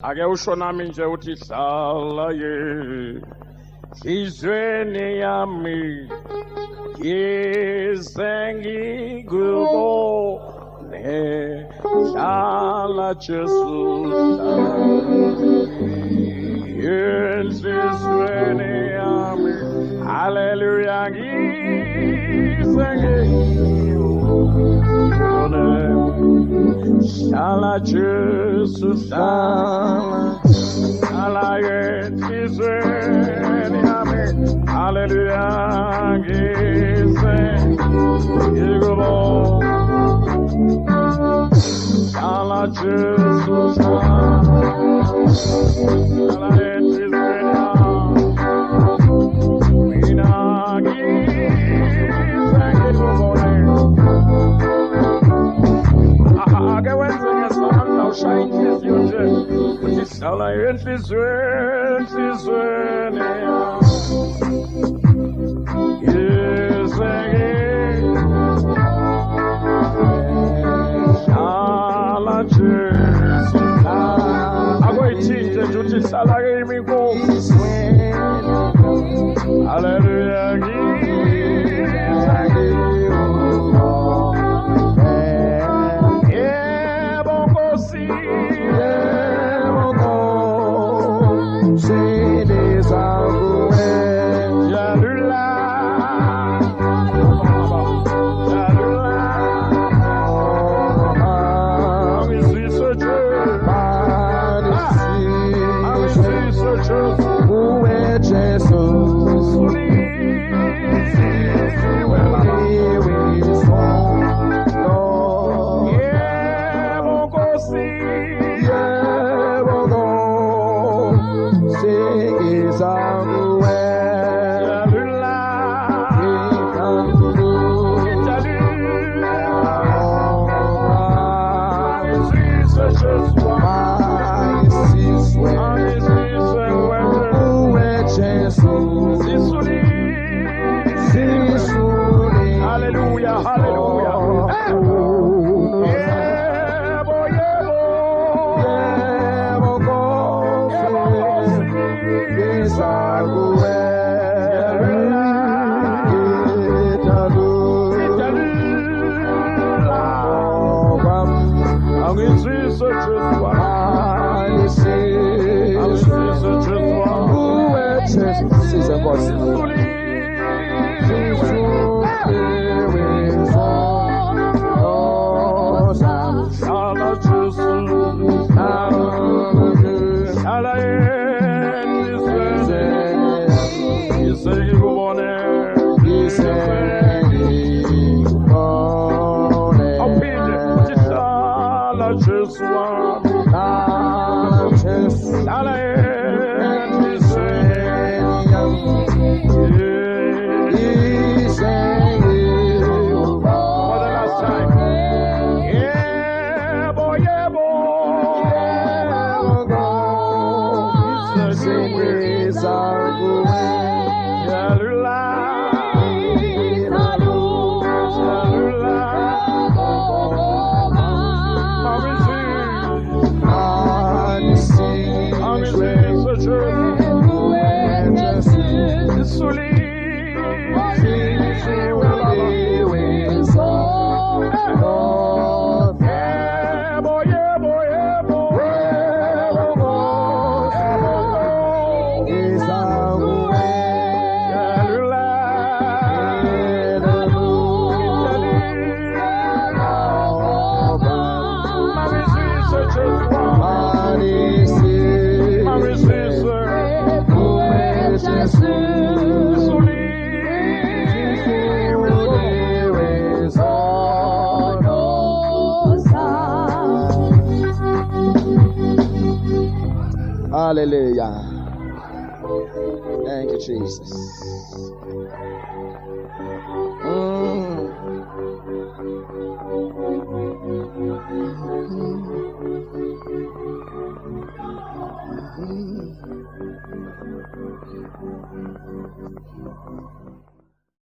Ake usho nami nje uthi hlala izweni yami ngizengikubone hlala Jesu izweni yami hallelujah ngizengikubone hlala Jesu hlala izweni yami hallelujah ngizengikubone hlala Jesu hlala izweni yami mina ngizengikubone ake wenze ngesandla ushaya inhliziyo nje uthi hlala enhlizweni hlala Jesu akoyithinte nje uthi hlala kimi Nkosi hallelujah Hallelujah. Thank you, Jesus.